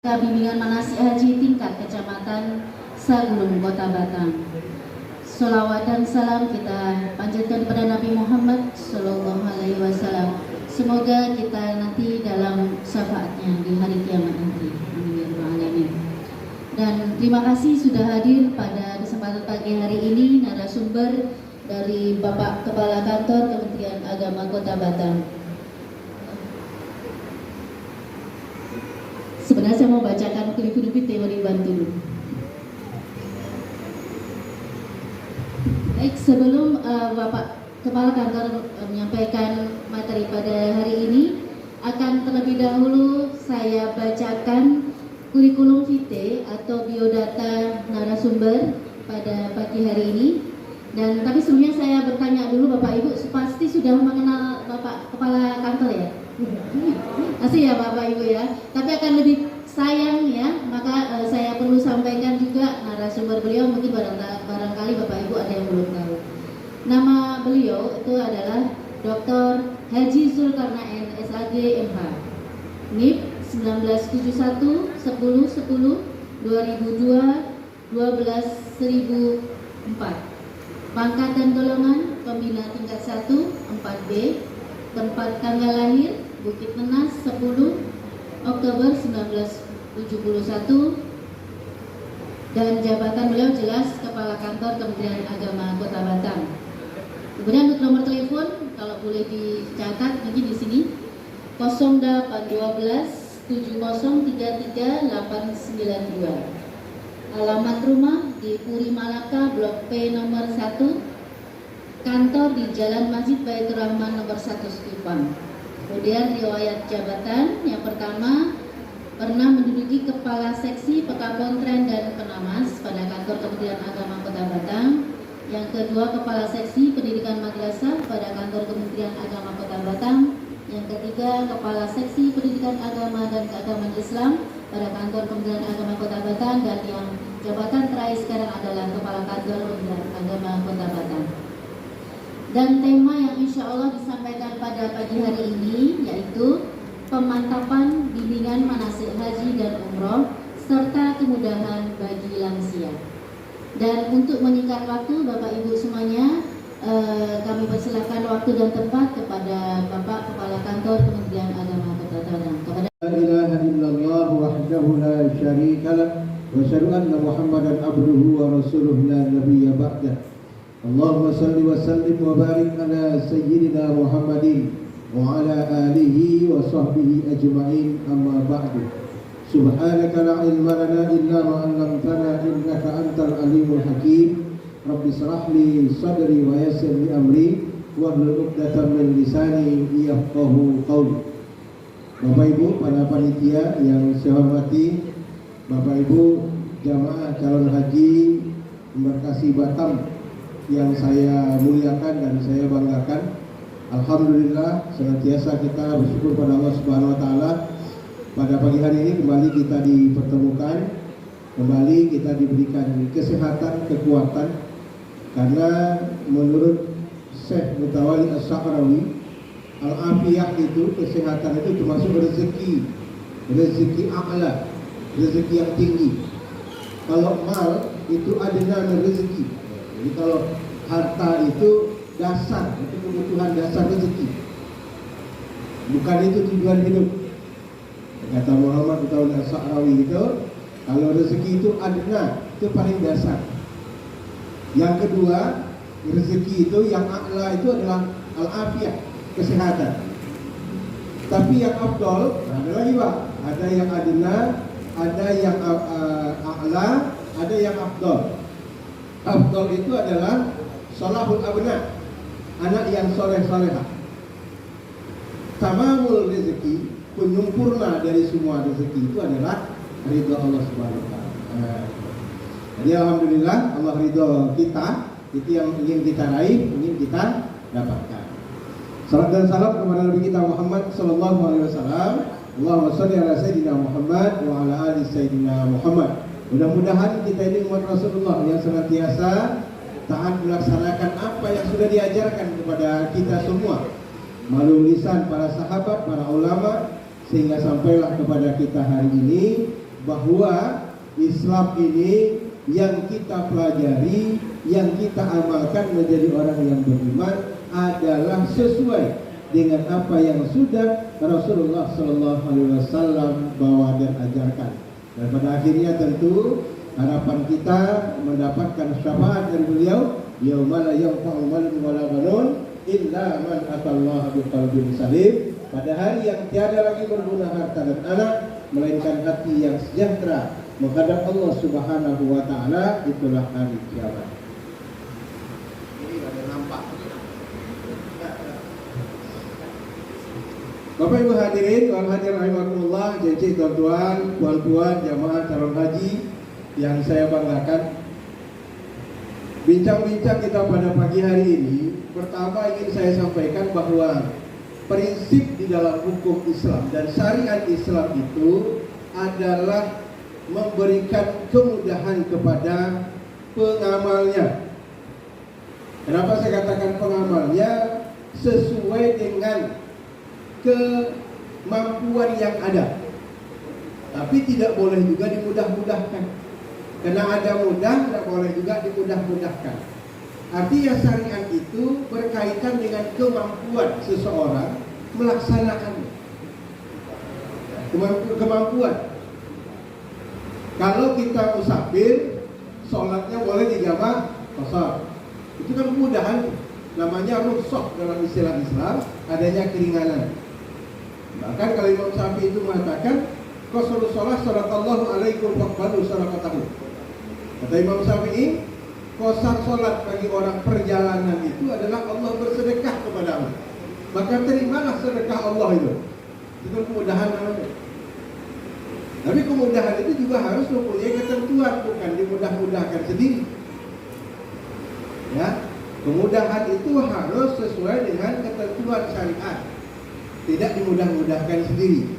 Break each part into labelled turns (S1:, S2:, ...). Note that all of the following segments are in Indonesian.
S1: Bimbingan Manasik Haji tingkat Kecamatan Sagulung, Kota Batam. Sholawat dan salam kita panjatkan kepada Nabi Muhammad Sallallahu Alaihi Wasallam. Semoga kita nanti dalam syafaatnya di hari kiamat nanti. Amin. Dan terima kasih sudah hadir pada kesempatan pagi hari ini narasumber dari Bapak Kepala Kantor Kementerian Agama Kota Batam. Sebenarnya saya mau bacakan klip-klip teori bantu. Baik, sebelum Bapak Kepala Kantor menyampaikan materi pada hari ini, akan terlebih dahulu saya bacakan kurikulum vitae atau biodata narasumber pada pagi hari ini. Dan tapi sebelumnya saya bertanya dulu Bapak Ibu, pasti sudah mengenal Bapak Kepala Kantor ya? Masih ya Bapak Ibu ya, tapi akan lebih sayang ya, maka saya perlu sampaikan juga narasumber beliau, mungkin barangkali Bapak Ibu ada yang belum tahu. Nama beliau itu adalah Dr. Haji Zulkarnain SAG MH, NIP 1971 10 10 2002 12 1004, pangkat dan golongan pembina tingkat 1 4B, tempat tanggal lahir Bukit Menas 10 Oktober 1971, dan jabatan beliau jelas Kepala Kantor Kementerian Agama Kota Batam. Kemudian untuk nomor telepon kalau boleh dicatat mungkin di sini 0812 7033 892. Alamat rumah di Puri Malaka Blok P nomor 1, kantor di Jalan Masjid Baitur Rahman nomor 1 Sekipang. Kemudian riwayat jabatan, yang pertama pernah menduduki Kepala Seksi Pekapontren dan Penamas pada Kantor Kementerian Agama Kota Batam. Yang kedua Kepala Seksi Pendidikan Madrasah pada Kantor Kementerian Agama Kota Batam. Yang ketiga Kepala Seksi Pendidikan Agama dan Keagamaan Islam pada Kantor Kementerian Agama Kota Batam. Dan yang jabatan terakhir sekarang adalah Kepala Kantor Kementerian Agama Kota Batam. Dan tema yang insya Allah disampaikan pada pagi hari ini yaitu pemantapan bimbingan manasik haji dan umroh serta kemudahan bagi lansia. Dan untuk menyingkat waktu Bapak Ibu semuanya, kami persilakan waktu dan tempat kepada Bapak Kepala Kantor Kementerian Agama Kota Batam.
S2: La ilaha illallah wahdahu la syarika lah wa asyhadu anna Muhammadan abduhu wa rasuluhu la nabiyya ba'dah. Allahumma salli wa sallim wa barik ala sayyidina Muhammadin wa ala alihi wa sahbihi ajma'in, amma ba'du. Subhanaka la ilma lana illa ma 'allamtana innaka antal alimul hakim. Rabbi shrah li sadri wa yassir li amri wahlul 'uqdatam min lisani yafqahu qawli. Bapak Ibu para panitia yang saya hormati, Bapak Ibu jamaah calon haji embarkasi Batam yang saya muliakan dan saya banggakan. Alhamdulillah senantiasa kita bersyukur pada Allah Subhanahu wa taala. Pada pagi hari ini kembali kita dipertemukan, kembali kita diberikan kesehatan, kekuatan, karena menurut Syekh Mutawalli As-Sa'rawi, al-afiyah itu, kesehatan itu termasuk rezeki a'la, rezeki yang tinggi. Kalau mal itu adna rezeki. Jadi kalau harta itu dasar, itu kebutuhan dasar rezeki, bukan itu tujuan hidup. Kata Muhammad As-Sa'rawi itu, kalau rezeki itu adna, itu paling dasar. Yang kedua, rezeki itu yang a'la itu adalah al-afiyah, kesehatan. Tapi yang afdol ada lagi Pak, ada yang adna, ada yang a'la, ada yang afdol. Afdol itu adalah salahul abna, anak yang soleh-solehah. Tamamul rezeki, penyempurna dari semua rezeki itu adalah ridha Allah Subhanahu wa taala. Jadi alhamdulillah Allah ridha kita, itu yang ingin kita raih, ingin kita dapatkan. Salam dan salam kepada Nabi kita Muhammad sallallahu alaihi wasallam. Allahumma shalli ala sayyidina Muhammad wa ala ali sayyidina Muhammad. Mudah-mudahan kita ini umat Rasulullah yang senantiasa taat melaksanakan apa yang sudah diajarkan kepada kita semua melalui lisan para sahabat, para ulama, sehingga sampailah kepada kita hari ini bahwa Islam ini yang kita pelajari, yang kita amalkan menjadi orang yang beriman adalah sesuai dengan apa yang sudah Rasulullah Sallallahu Alaihi Wasallam bawa dan ajarkan. Dan pada akhirnya tentu harapan kita mendapatkan syafaat dari beliau, yauma la yanfa'u malun wala banun illa man atallaha biqalbin salim. Pada hari yang tiada lagi berguna harta dan anak melainkan hati yang sejahtera menghadap Allah Subhanahu wa taala, itulah hari kiamat. Ini ada nampak. Bapak Ibu hadirin, wal hadir rahimakumullah, jadi tuan-tuan, puan-puan, jamaah calon haji yang saya banggakan. Bincang-bincang kita pada pagi hari ini, pertama ingin saya sampaikan bahwa prinsip di dalam hukum Islam dan syariat Islam itu adalah memberikan kemudahan kepada pengamalnya. Kenapa saya katakan pengamalnya? Sesuai dengan kemampuan yang ada. Tapi tidak boleh juga dimudah-mudahkan. Karena ada mudah, tidak boleh juga dimudah-mudahkan. Artinya syariat itu berkaitan dengan kemampuan seseorang melaksanakannya. Kemampuan. Kalau kita musafir, sholatnya boleh dijamak qasar. Itu kan kemudahan. Namanya rukhsah dalam istilah Islam, adanya keringanan. Bahkan kalau Imam Syafi'i itu mengatakan qasrus shalah sadaqallahu alaikum faqbalu sadaqatahu. Kata Imam Syafi'i, qasar salat bagi orang perjalanan itu adalah Allah bersedekah kepadamu. Maka terimalah sedekah Allah itu. Itu kemudahan namanya. Tapi kemudahan itu juga harus mempunyai ketentuan, bukan dimudah-mudahkan sendiri. Ya, kemudahan itu harus sesuai dengan ketentuan syariat. Tidak dimudah-mudahkan sendiri.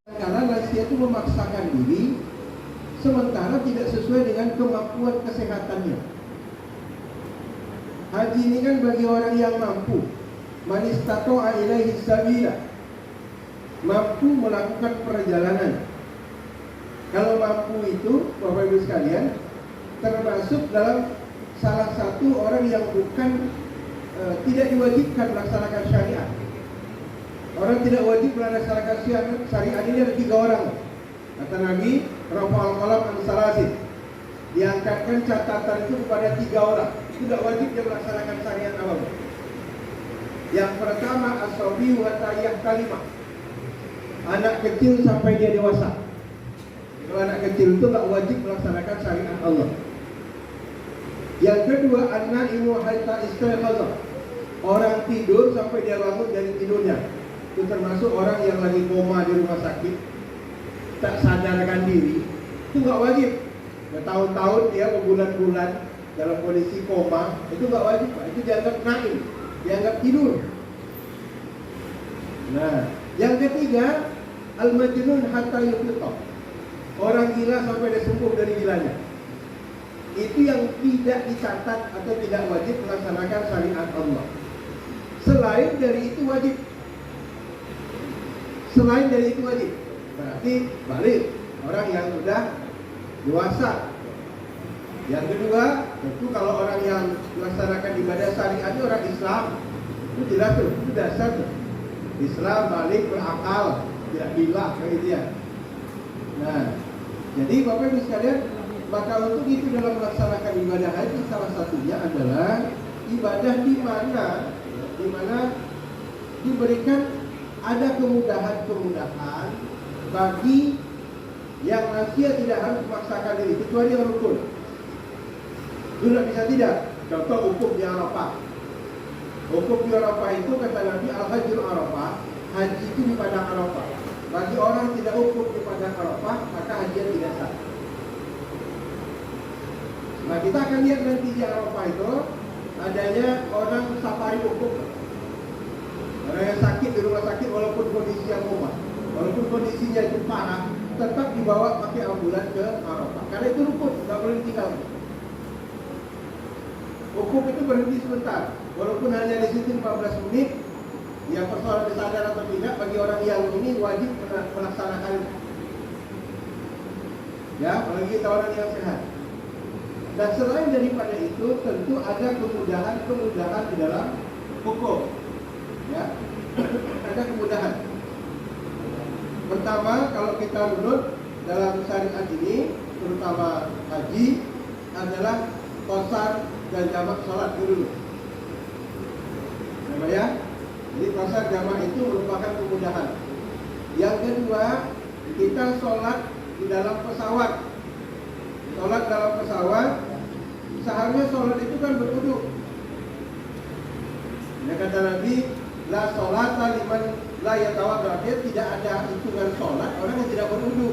S2: Karena lansia itu memaksakan diri sementara tidak sesuai dengan kemampuan kesehatannya. Haji ini kan bagi orang yang mampu. Man istata'a ilaihi sabila. Mampu melakukan perjalanan. Kalau mampu itu, Bapak Ibu sekalian, termasuk dalam salah satu orang yang bukan tidak diwajibkan melaksanakan syariat. Orang tidak wajib melaksanakan syariat ini ada 3 orang. Kata Nabi, rafa'al qalam an salasin. Diangkatkan catatan itu kepada 3 orang. Tidak wajib dia melaksanakan syariat awal. Yang pertama as-sabi wa tayyah kalimah. Anak kecil sampai dia dewasa. Kalau anak kecil itu tak wajib melaksanakan syariat Allah. Yang kedua, an-naimu hatta istayqaza. Orang tidur sampai dia bangun dari tidurnya. Itu termasuk orang yang lagi koma di rumah sakit, tak sadarkan diri. Itu nggak wajib. Bertahun-tahun dia berbulan-bulan dalam kondisi koma, itu nggak wajib. Itu dianggap naim, dianggap tidur. Nah, yang ketiga, al-majnun hatta yufiqa. Orang gila sampai dia sembuh dari gilanya. Itu yang tidak dicatat atau tidak wajib melaksanakan syariat Allah. Selain dari itu wajib. Selain dari itu wajib. Berarti balik orang yang sudah dewasa. Yang kedua, tentu kalau orang yang melaksanakan ibadah syariat itu orang Islam. Itu jelas tuh, itu dasar tuh. Islam balik berakal, tidak gila kayak dia. Nah, jadi Bapak Ibu sekalian, maka untuk itu dalam melaksanakan ibadah haji salah satunya adalah ibadah di mana diberikan ada kemudahan-kemudahan bagi yang lansia tidak harus memaksakan diri kecuali yang rukun. Itu tidak bisa tidak. Contoh hukum di Arafah. Hukum di Arafah itu kata Nabi al-hajjul Arafah, haji itu di padang Arafah. Bagi orang tidak hukum di padang Arafah, maka hajinya tidak sah. Nah, kita akan lihat nanti di Arafah itu adanya orang safari hukum. Orang yang sakit di rumah sakit walaupun kondisi yang koma, walaupun kondisinya itu parah, tetap dibawa pakai ambulan ke Arafah. Karena itu rukun, tidak boleh ditinggal. Hukum itu berhenti sebentar, walaupun hanya di situ 15 menit. Yang persoalan disadar atau tidak, bagi orang yang ini wajib melaksanakan. Ya, apalagi kita orang yang sehat. Dan selain daripada itu, tentu ada kemudahan-kemudahan di dalam hukum. Ya, ada kemudahan. Pertama, kalau kita runut dalam syariat ini, terutama haji, adalah qasar dan jamak sholat dulu. Ya, jadi qasar jamak itu merupakan kemudahan. Yang kedua, kita sholat di dalam pesawat. Sholat dalam pesawat, seharusnya sholat itu kan berwudu. Ya, kata Nabi, la sholata liman la yatawadda. Dia tidak ada hitungan sholat orang yang tidak berwudu.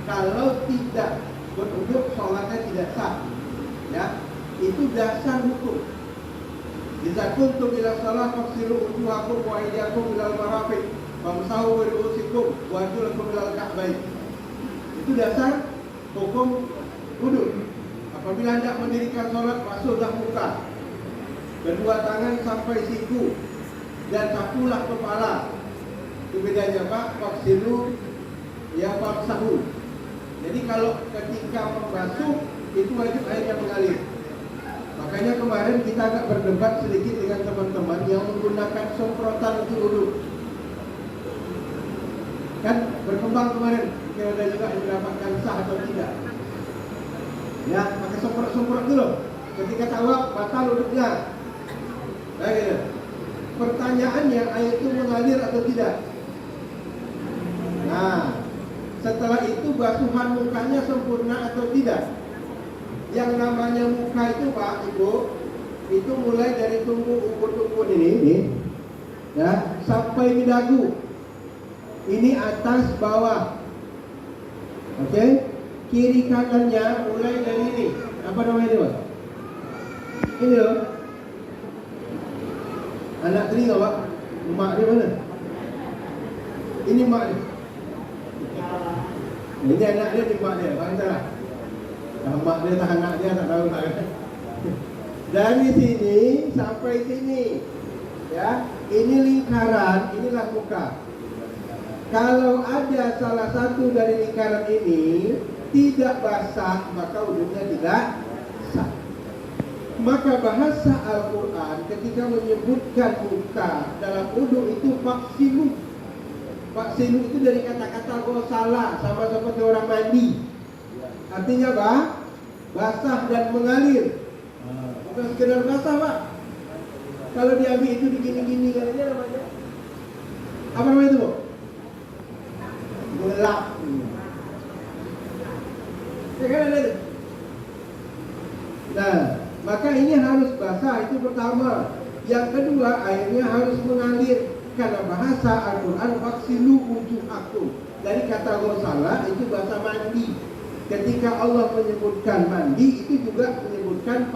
S2: Kalau tidak berwudu, sholatnya tidak sah. Ya, itu dasar hukum. Jika kuntum ila shalah faghsilu wujuhakum wa aydiyakum ilal marafiq wamsahu bi ru'usikum wa arjulakum ilal ka'bayn. Itu dasar hukum wudu. Apabila hendak mendirikan sholat, basuhlah muka, kedua tangan sampai siku, dan sapulah kepala. Itu bedanya Pak, faghsilu ya famsahu. Jadi kalau ketika membasuh itu wajib airnya mengalir. Makanya kemarin kita agak berdebat sedikit dengan teman-teman yang menggunakan semprotan untuk wudu. Kan berkembang kemarin, mungkin ada juga yang mendapatkan sah atau tidak. Ya, pakai semprot-semprot dulu. Ketika tawaf, batal wuduknya. Nah, gitu. Pertanyaannya, air itu mengalir atau tidak? Nah, setelah itu basuhan mukanya sempurna atau tidak? Yang namanya muka itu Pak, Ibu, itu mulai dari tunggu ukur-ukur ini, ya, sampai di dagu. Ini atas bawah. Oke? Kiri kanannya mulai dari ini. Apa namanya ini, Pak? Ini loh. Anak telinga, Pak. Mak dia mana? Ini mak dia. Ini anak dia, ini mak dia. Pak, entahlah. Mak dia tak anak dia, tak tahu tak. Dari sini sampai sini. Ya, ini lingkaran, inilah muka. Kalau ada salah satu dari lingkaran ini tidak basah, maka wudunya tidak sah. Maka bahasa Al-Quran ketika menyebutkan muka dalam wudu itu faghsilu. Faghsilu itu dari kata-kata ghasala, sama seperti orang mandi. Artinya basah dan mengalir. Bukan sekedar basah, Pak. Kalau diambil itu digini-gini kan ini namanya apa namanya itu, Bu? Gelap. Ya kan ada itu. Nah, maka ini harus basah, itu pertama. Yang kedua, airnya harus mengalir. Karena bahasa Al-Quran faghsilu wujuhakum. Dari kata ghasala itu bahasa mandi. Ketika Allah menyebutkan mandi, itu juga menyebutkan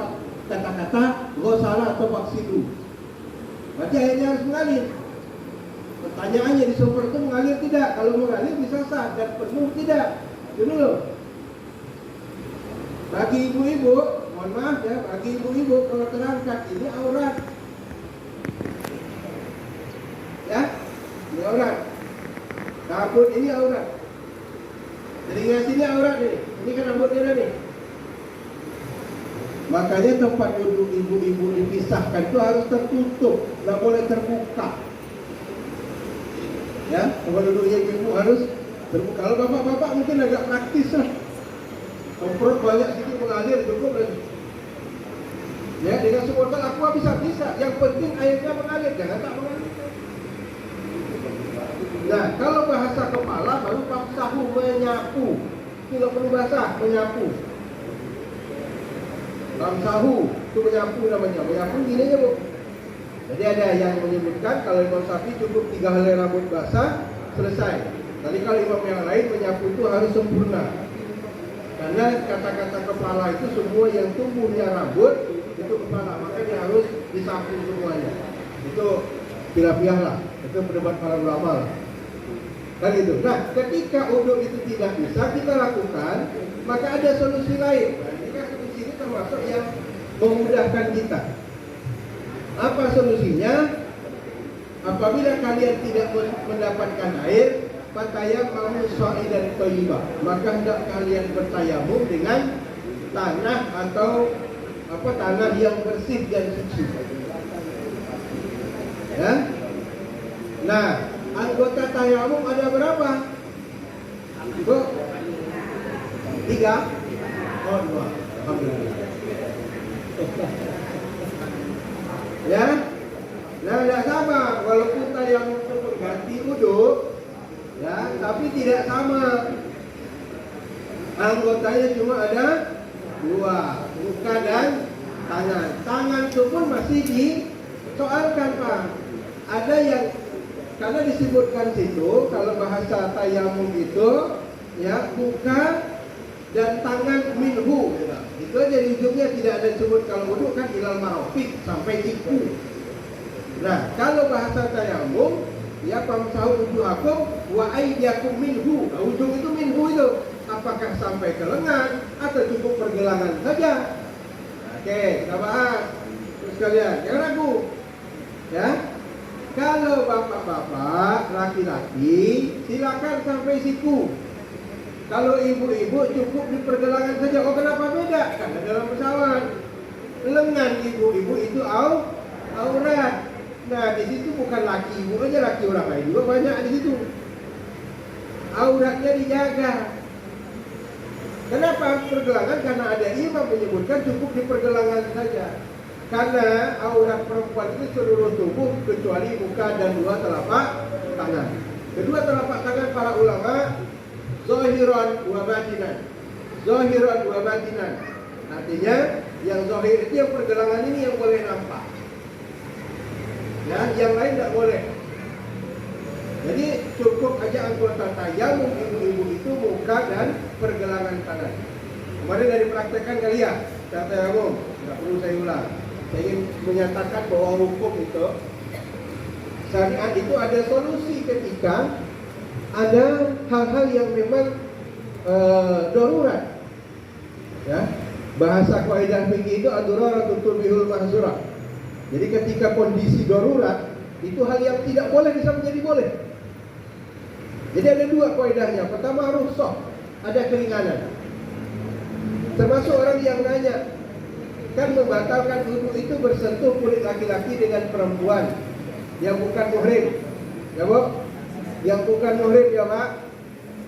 S2: kata-kata ghasala atau faghsilu. Berarti airnya harus mengalir. Pertanyaannya, di sumber itu mengalir tidak? Kalau mengalir bisa sah, dan penuh tidak. Itu dulu. Bagi ibu-ibu, mohon maaf ya, bagi ibu-ibu kalau terangkat ini aurat. Ya, ini aurat. Rambut ini aurat. Telinga sini aurat ini. Ini kan rambutnya nih. Makanya tempat duduk ibu-ibu dipisahkan itu harus tertutup, tidak boleh terbuka. Ya, tempat duduknya ibu harus terbuka. Kalau bapak-bapak mungkin agak praktis lah. Semprot banyak sedikit mengalir cukup lagi. Ya, dengan semprotan aqua bisa. Yang penting airnya mengalir, jangan tak mengalir. Nah, kalau bahasa kepala baru famsahu, menyapu. Tidak perlu basah, menyapu. Famsahu itu menyapu namanya. Menyapu gini aja, Bu. Jadi ada yang menyebutkan kalau Imam Syafi'i cukup 3 helai rambut basah selesai. Tapi kalau imam yang lain menyapu itu harus sempurna. Karena kata-kata kepala itu semua yang tumbuhnya rambut itu kepala, maka dia harus disapu semuanya. Itu khilafiyah lah, itu pendapat para ulama lah. Kan gitu. Nah, ketika wudu itu tidak bisa kita lakukan, maka ada solusi lain. Nah, jika solusi ini termasuk yang memudahkan kita. Apa solusinya? Apabila kalian tidak mendapatkan air, fatayammamu sha'idan thayyibah, maka hendak kalian bertayamum dengan tanah atau tanah yang bersih dan suci. Ya. Nah, anggota tayamum ada berapa? Bu? 3? Oh, 2. Alhamdulillah. Ya. Nah, tidak sama. Walaupun tayamum itu mengganti wudu, ya, tapi tidak sama. Anggotanya cuma ada 2, muka dan tangan. Tangan itu pun masih disoalkan, Pak. Ada yang karena disebutkan situ kalau bahasa tayamum itu ya muka dan tangan minhu gitu. Itu aja di ujungnya tidak ada disebut. Kalau wudu kan ilal marafiq sampai siku. Nah, kalau bahasa tayamum ya famsahu wujuhakum wa aydiyakum minhu. Nah, ujung itu minhu itu apakah sampai ke lengan atau cukup pergelangan saja? Oke, kita bahas. Terus kalian jangan ragu. Ya. Kalau bapak-bapak, laki-laki, silakan sampai siku. Kalau ibu-ibu cukup di pergelangan saja. Oh, kenapa beda? Karena dalam pesawat lengan ibu-ibu itu aurat. Nah, di situ bukan laki ibu aja, laki orang lain juga banyak di situ. Auratnya dijaga. Kenapa pergelangan? Karena ada imam menyebutkan cukup di pergelangan saja. Karena aurat perempuan itu seluruh tubuh kecuali muka dan 2 telapak tangan. Kedua telapak tangan para ulama zahiran wa batinan. Zahiran wa batinan. Artinya yang zahir itu yang pergelangan ini yang boleh nampak. Ya, yang lain tidak boleh. Jadi cukup aja anggota tayamum ibu-ibu itu muka dan pergelangan tangan. Kemarin dari praktekan kali ya, tayamum, tidak perlu saya ulang. Saya ingin menyatakan bahwa hukum itu syariat itu ada solusi ketika ada hal-hal yang memang darurat. Ya, bahasa kaidah fikih itu ad-daruratu tubihul mahzurah. Jadi ketika kondisi darurat itu hal yang tidak boleh bisa menjadi boleh. Jadi ada 2 kaidahnya. Pertama rukhsah, ada keringanan. Termasuk orang yang nanya, kan membatalkan wudu itu bersentuh kulit laki-laki dengan perempuan yang bukan muhrim. Ya, Bu? Yang bukan muhrim ya, Pak?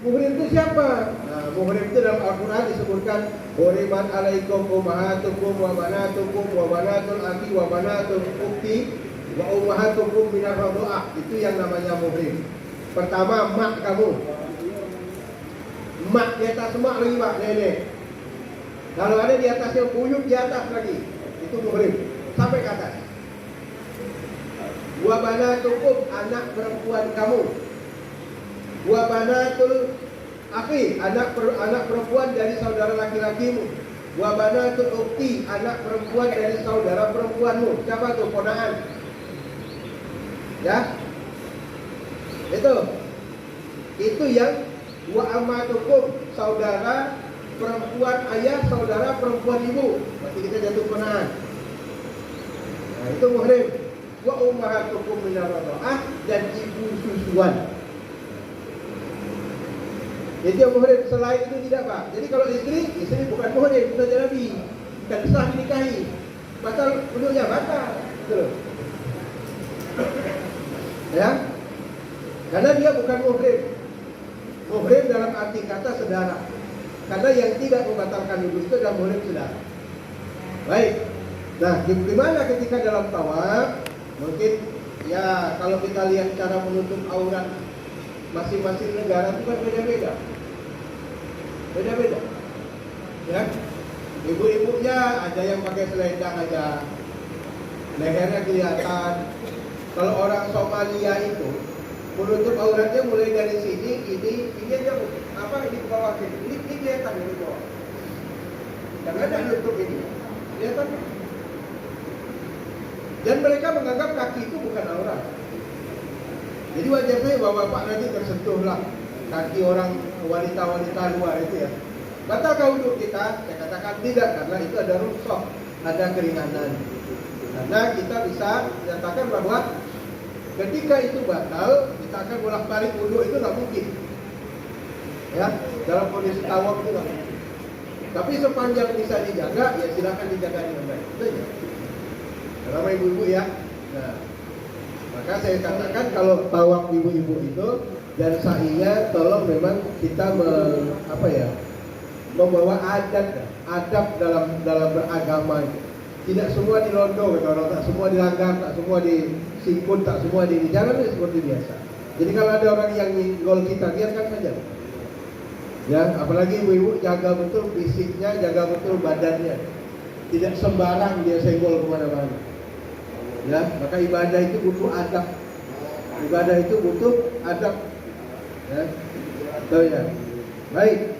S2: Muhrim itu siapa? Nah, muhrim itu dalam Al-Quran disebutkan hurimat alaikum ummahatukum wa banatukum wa banatul akhi wa banatul ukhti wa ummahatukum minar radha'ah. Itu yang namanya muhrim. Pertama, mak kamu. Mak di atas mak lagi, Pak, nenek. Kalau ada di atasnya buyut di atas lagi, itu muhrim sampai ke atas. Wa banatukum, anak perempuan kamu. Wa banatul akhi, anak perempuan dari saudara laki-lakimu. Wa banatul ukhti, anak perempuan dari saudara perempuanmu. Siapa tuh? Ponakan. Ya. Itu yang wa amatukum, saudara perempuan ayah, saudara perempuan ibu. Berarti kita jatuh ponakan. Nah, itu muhrim. Wa ummahatukum minar radha'ah, dan ibu susuan. Jadi yang muhrim. Selain itu tidak, Pak. Jadi kalau istri bukan muhrim, sudah jadi dan sah dinikahi. Batal wudhunya, batal. Betul. Ya. Karena dia bukan muhrim. Muhrim dalam arti kata saudara. Karena yang tidak membatalkan wudhu itu adalah muhrim saudara. Baik. Nah, gimana ketika dalam tawaf? Mungkin ya kalau kita lihat cara menutup aurat masing-masing negara itu kan beda-beda. Beda-beda. Ya. Ibu-ibunya ada yang pakai selendang aja. Lehernya kelihatan. Kalau orang Somalia itu menutup auratnya mulai dari sini, ini aja di bawah ini kelihatan dari bawah. Jangan ada nutup ini, kelihatan. Dan mereka menganggap kaki itu bukan aurat. Jadi wajar saya bapak-bapak nanti tersentuhlah kaki orang wanita-wanita luar itu ya. Batalkah wudhu kita? Saya katakan tidak, karena itu ada rukhsah, ada keringanan. Karena kita bisa menyatakan bahwa
S3: Ketika itu batal, kita akan bolak-balik wudhu itu nggak mungkin. Ya, dalam kondisi tawaf itu nggak mungkin. Tapi sepanjang bisa dijaga, ya silakan dijaga dengan baik. Itu aja. Karena ibu-ibu ya. Nah, maka saya katakan kalau tawaf ibu-ibu itu dan sa'inya tolong memang kita membawa adab dalam beragama. Tidak semua dilondong, tak semua dilanggar, tak semua disingkun, tak semua ini. Jangan seperti biasa. Jadi kalau ada orang yang nyenggol kita, biarkan saja. Ya, apalagi ibu-ibu jaga betul fisiknya, jaga betul badannya. Tidak sembarang dia senggol kemana-mana. Ya, maka ibadah itu butuh adab. Ibadah itu butuh adab. Ya, betul ya. Baik.